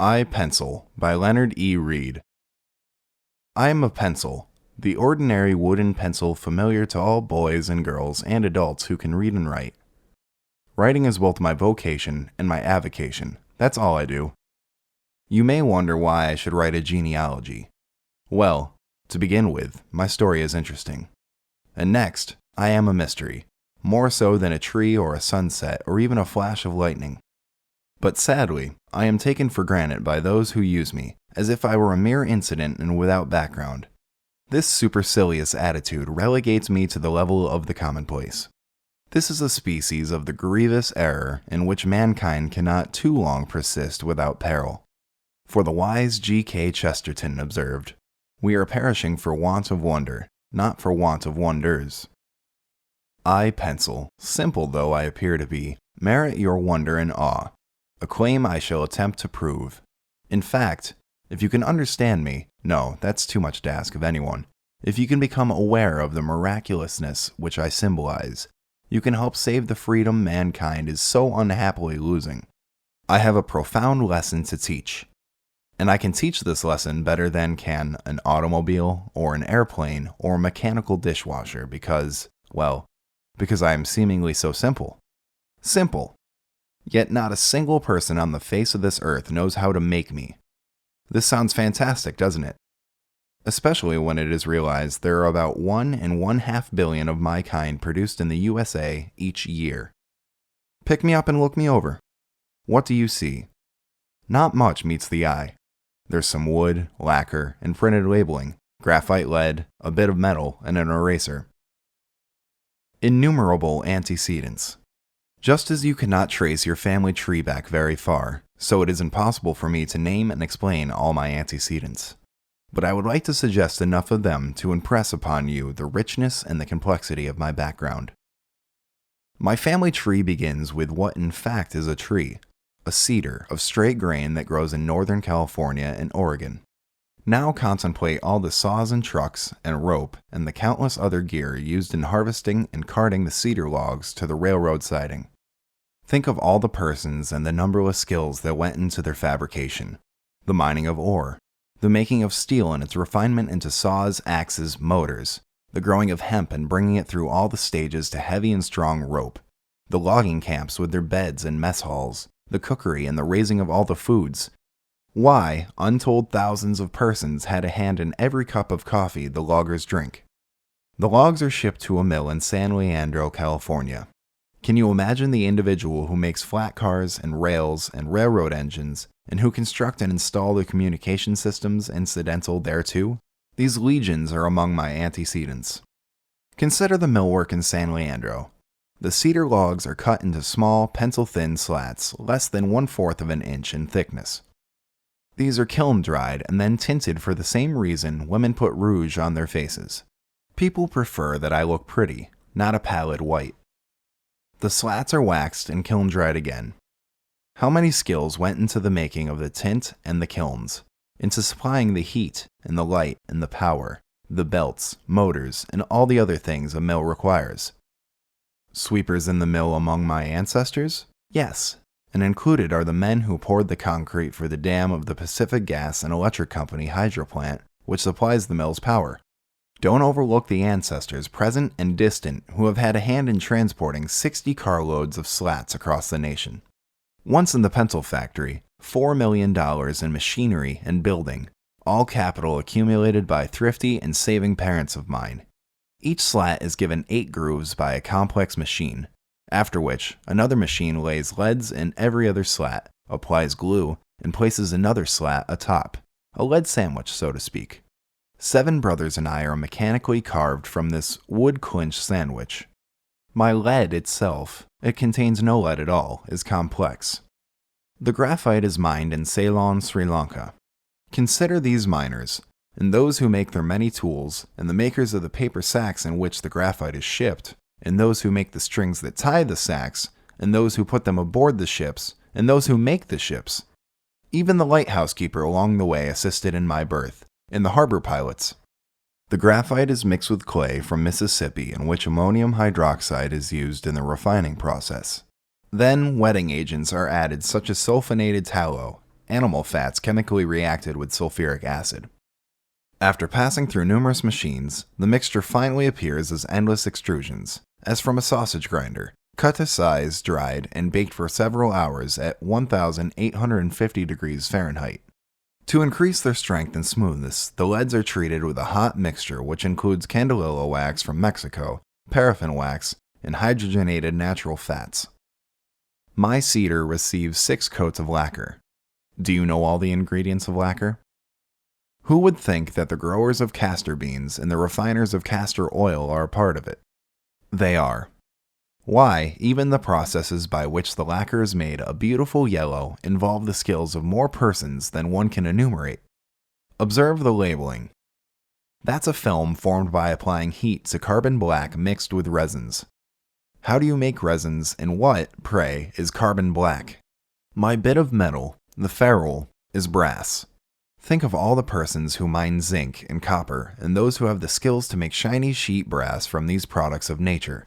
I Pencil by Leonard E. Reed. I am a pencil, the ordinary wooden pencil familiar to all boys and girls and adults who can read and write. Writing is both my vocation and my avocation. That's all I do. You may wonder why I should write a genealogy. Well, to begin with, my story is interesting. And next, I am a mystery, more so than a tree or a sunset or even a flash of lightning. But sadly, I am taken for granted by those who use me, as if I were a mere incident and without background. This supercilious attitude relegates me to the level of the commonplace. This is a species of the grievous error in which mankind cannot too long persist without peril. For the wise G.K. Chesterton observed, "We are perishing for want of wonder, not for want of wonders." I Pencil, simple though I appear to be, merit your wonder and awe, a claim I shall attempt to prove. In fact, if you can understand me, no, that's too much to ask of anyone, if you can become aware of the miraculousness which I symbolize, you can help save the freedom mankind is so unhappily losing. I have a profound lesson to teach, and I can teach this lesson better than can an automobile or an airplane or a mechanical dishwasher because I am seemingly so simple. Simple! Yet not a single person on the face of this earth knows how to make me. This sounds fantastic, doesn't it? Especially when it is realized there are about 1.5 billion of my kind produced in the USA each year. Pick me up and look me over. What do you see? Not much meets the eye. There's some wood, lacquer, and printed labeling, graphite lead, a bit of metal, and an eraser. Innumerable antecedents. Just as you cannot trace your family tree back very far, so it is impossible for me to name and explain all my antecedents. But I would like to suggest enough of them to impress upon you the richness and the complexity of my background. My family tree begins with what in fact is a tree, a cedar of straight grain that grows in Northern California and Oregon. Now contemplate all the saws and trucks and rope and the countless other gear used in harvesting and carting the cedar logs to the railroad siding. Think of all the persons and the numberless skills that went into their fabrication, the mining of ore, the making of steel and its refinement into saws, axes, motors, the growing of hemp and bringing it through all the stages to heavy and strong rope, the logging camps with their beds and mess halls, the cookery and the raising of all the foods. Why, untold thousands of persons had a hand in every cup of coffee the loggers drink. The logs are shipped to a mill in San Leandro, California. Can you imagine the individual who makes flat cars and rails and railroad engines, and who construct and install the communication systems incidental thereto? These legions are among my antecedents. Consider the millwork in San Leandro. The cedar logs are cut into small, pencil-thin slats less than 1/4 of an inch in thickness. These are kiln-dried and then tinted for the same reason women put rouge on their faces. People prefer that I look pretty, not a pallid white. The slats are waxed and kiln-dried again. How many skills went into the making of the tint and the kilns, into supplying the heat and the light and the power, the belts, motors, and all the other things a mill requires? Sweepers in the mill among my ancestors? Yes, and included are the men who poured the concrete for the dam of the Pacific Gas and Electric Company hydro plant, which supplies the mill's power. Don't overlook the ancestors, present and distant, who have had a hand in transporting 60 carloads of slats across the nation. Once in the pencil factory, $4 million in machinery and building, all capital accumulated by thrifty and saving parents of mine. Each slat is given 8 grooves by a complex machine, after which another machine lays leads in every other slat, applies glue, and places another slat atop, a lead sandwich, so to speak. 7 brothers and I are mechanically carved from this wood clinch sandwich. My lead itself, it contains no lead at all, is complex. The graphite is mined in Ceylon, Sri Lanka. Consider these miners, and those who make their many tools, and the makers of the paper sacks in which the graphite is shipped, and those who make the strings that tie the sacks, and those who put them aboard the ships, and those who make the ships. Even the lighthouse keeper along the way assisted in my birth, and the harbor pilots. The graphite is mixed with clay from Mississippi in which ammonium hydroxide is used in the refining process. Then wetting agents are added such as sulfonated tallow, animal fats chemically reacted with sulfuric acid. After passing through numerous machines, the mixture finally appears as endless extrusions, as from a sausage grinder, cut to size, dried, and baked for several hours at 1,850 degrees Fahrenheit. To increase their strength and smoothness, the leads are treated with a hot mixture which includes candelilla wax from Mexico, paraffin wax, and hydrogenated natural fats. My cedar receives 6 coats of lacquer. Do you know all the ingredients of lacquer? Who would think that the growers of castor beans and the refiners of castor oil are a part of it? They are. Why, even the processes by which the lacquer is made a beautiful yellow involve the skills of more persons than one can enumerate. Observe the labeling. That's a film formed by applying heat to carbon black mixed with resins. How do you make resins, and what, pray, is carbon black? My bit of metal, the ferrule, is brass. Think of all the persons who mine zinc and copper, and those who have the skills to make shiny sheet brass from these products of nature.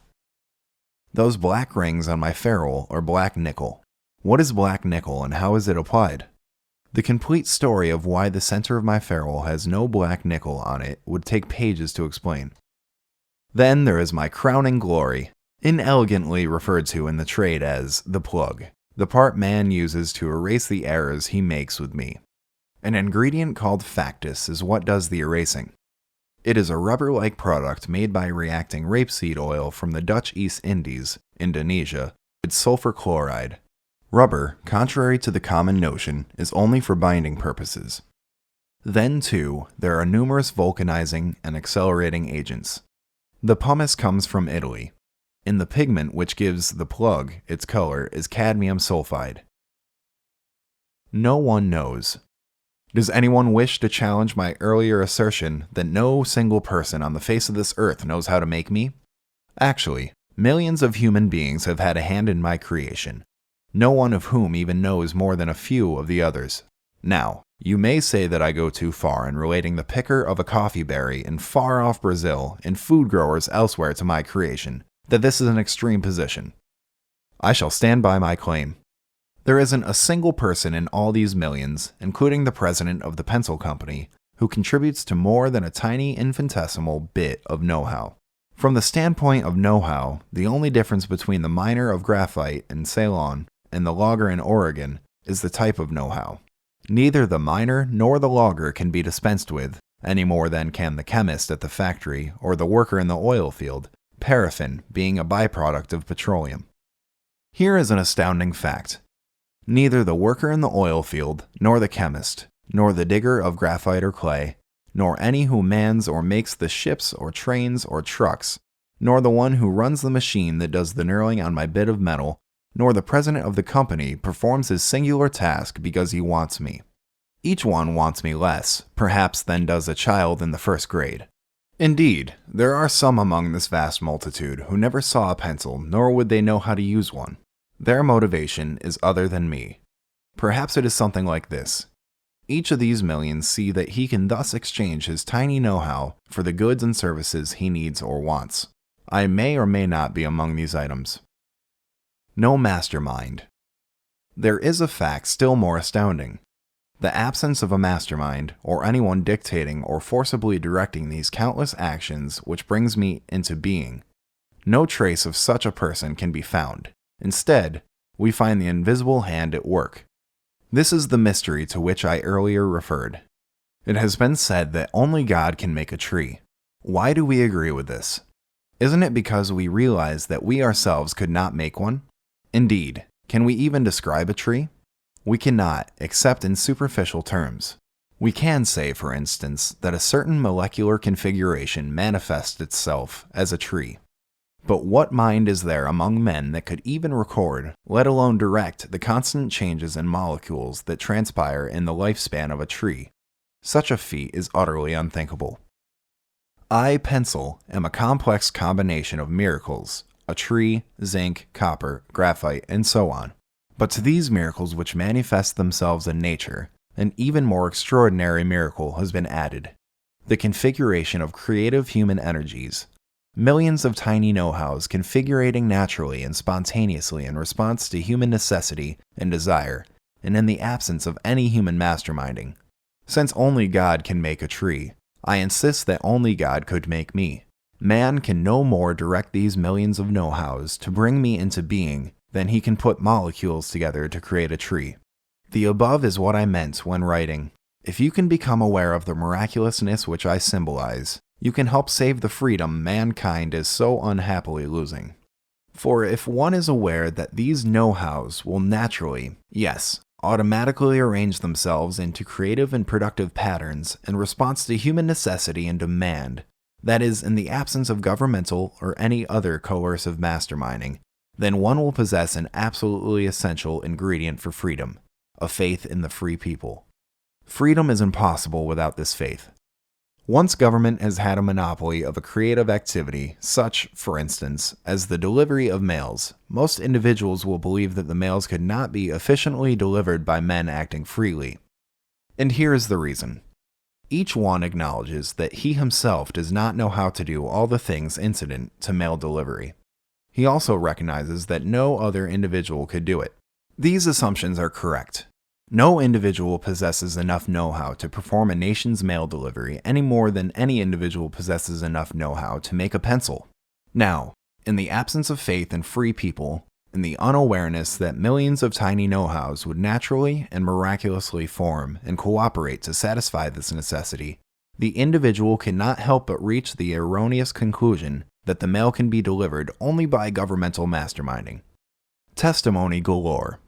Those black rings on my ferrule are black nickel. What is black nickel and how is it applied? The complete story of why the center of my ferrule has no black nickel on it would take pages to explain. Then there is my crowning glory, inelegantly referred to in the trade as the plug, the part man uses to erase the errors he makes with me. An ingredient called factus is what does the erasing. It is a rubber-like product made by reacting rapeseed oil from the Dutch East Indies, Indonesia, with sulfur chloride. Rubber, contrary to the common notion, is only for binding purposes. Then, too, there are numerous vulcanizing and accelerating agents. The pumice comes from Italy. In the pigment which gives the plug its color is cadmium sulfide. No one knows. Does anyone wish to challenge my earlier assertion that no single person on the face of this earth knows how to make me? Actually, millions of human beings have had a hand in my creation, no one of whom even knows more than a few of the others. Now, you may say that I go too far in relating the picker of a coffee berry in far-off Brazil and food growers elsewhere to my creation, that this is an extreme position. I shall stand by my claim. There isn't a single person in all these millions, including the president of the pencil company, who contributes to more than a tiny infinitesimal bit of know-how. From the standpoint of know-how, the only difference between the miner of graphite in Ceylon and the logger in Oregon is the type of know-how. Neither the miner nor the logger can be dispensed with, any more than can the chemist at the factory or the worker in the oil field, paraffin being a byproduct of petroleum. Here is an astounding fact. Neither the worker in the oil field, nor the chemist, nor the digger of graphite or clay, nor any who mans or makes the ships or trains or trucks, nor the one who runs the machine that does the knurling on my bit of metal, nor the president of the company performs his singular task because he wants me. Each one wants me less, perhaps, than does a child in the first grade. Indeed, there are some among this vast multitude who never saw a pencil, nor would they know how to use one. Their motivation is other than me. Perhaps it is something like this. Each of these millions see that he can thus exchange his tiny know-how for the goods and services he needs or wants. I may or may not be among these items. No mastermind. There is a fact still more astounding. The absence of a mastermind, or anyone dictating or forcibly directing these countless actions which brings me into being. No trace of such a person can be found. Instead, we find the invisible hand at work. This is the mystery to which I earlier referred. It has been said that only God can make a tree. Why do we agree with this? Isn't it because we realize that we ourselves could not make one? Indeed, can we even describe a tree? We cannot, except in superficial terms. We can say, for instance, that a certain molecular configuration manifests itself as a tree. But what mind is there among men that could even record, let alone direct, the constant changes in molecules that transpire in the lifespan of a tree? Such a feat is utterly unthinkable. I, pencil, am a complex combination of miracles, a tree, zinc, copper, graphite, and so on. But to these miracles which manifest themselves in nature, an even more extraordinary miracle has been added: the configuration of creative human energies. Millions of tiny know-hows configurating naturally and spontaneously in response to human necessity and desire, and in the absence of any human masterminding. Since only God can make a tree, I insist that only God could make me. Man can no more direct these millions of know-hows to bring me into being than he can put molecules together to create a tree. The above is what I meant when writing. If you can become aware of the miraculousness which I symbolize, you can help save the freedom mankind is so unhappily losing. For if one is aware that these know-hows will naturally, yes, automatically arrange themselves into creative and productive patterns in response to human necessity and demand, that is, in the absence of governmental or any other coercive masterminding, then one will possess an absolutely essential ingredient for freedom, a faith in the free people. Freedom is impossible without this faith. Once government has had a monopoly of a creative activity, such, for instance, as the delivery of mails, most individuals will believe that the mails could not be efficiently delivered by men acting freely. And here is the reason. Each one acknowledges that he himself does not know how to do all the things incident to mail delivery. He also recognizes that no other individual could do it. These assumptions are correct. No individual possesses enough know-how to perform a nation's mail delivery any more than any individual possesses enough know-how to make a pencil. Now, in the absence of faith in free people, in the unawareness that millions of tiny know-hows would naturally and miraculously form and cooperate to satisfy this necessity, the individual cannot help but reach the erroneous conclusion that the mail can be delivered only by governmental masterminding. Testimony galore.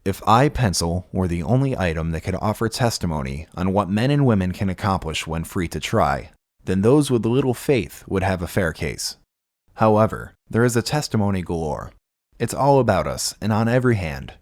If I, pencil, were the only item that could offer testimony on what men and women can accomplish when free to try, then those with little faith would have a fair case. However, there is a testimony galore. It's all about us and on every hand.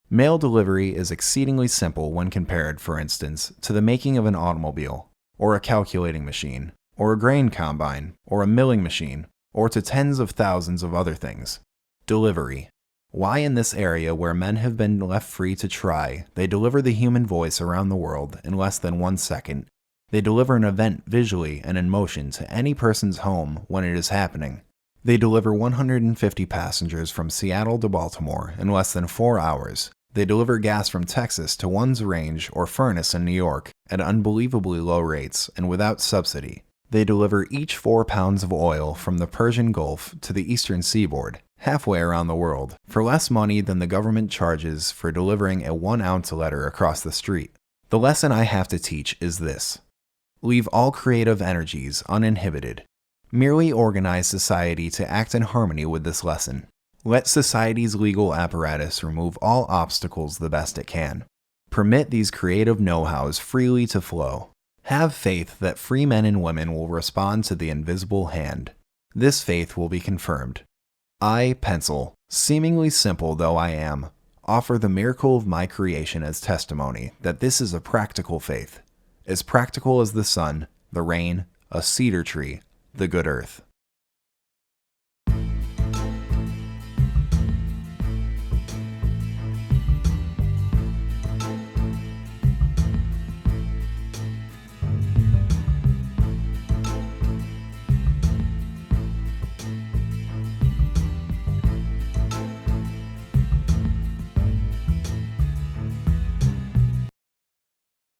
Mail delivery is exceedingly simple when compared, for instance, to the making of an automobile, or a calculating machine, or a grain combine, or a milling machine, or to tens of thousands of other things. Delivery. Why in this area where men have been left free to try, they deliver the human voice around the world in less than 1 second. They deliver an event visually and in motion to any person's home when it is happening. They deliver 150 passengers from Seattle to Baltimore in less than 4 hours. They deliver gas from Texas to one's range or furnace in New York at unbelievably low rates and without subsidy. They deliver each 4 pounds of oil from the Persian Gulf to the eastern seaboard, halfway around the world, for less money than the government charges for delivering a 1-ounce letter across the street. The lesson I have to teach is this. Leave all creative energies uninhibited. Merely organize society to act in harmony with this lesson. Let society's legal apparatus remove all obstacles the best it can. Permit these creative know-hows freely to flow. Have faith that free men and women will respond to the invisible hand. This faith will be confirmed. I, pencil, seemingly simple though I am, offer the miracle of my creation as testimony that this is a practical faith, as practical as the sun, the rain, a cedar tree, the good earth.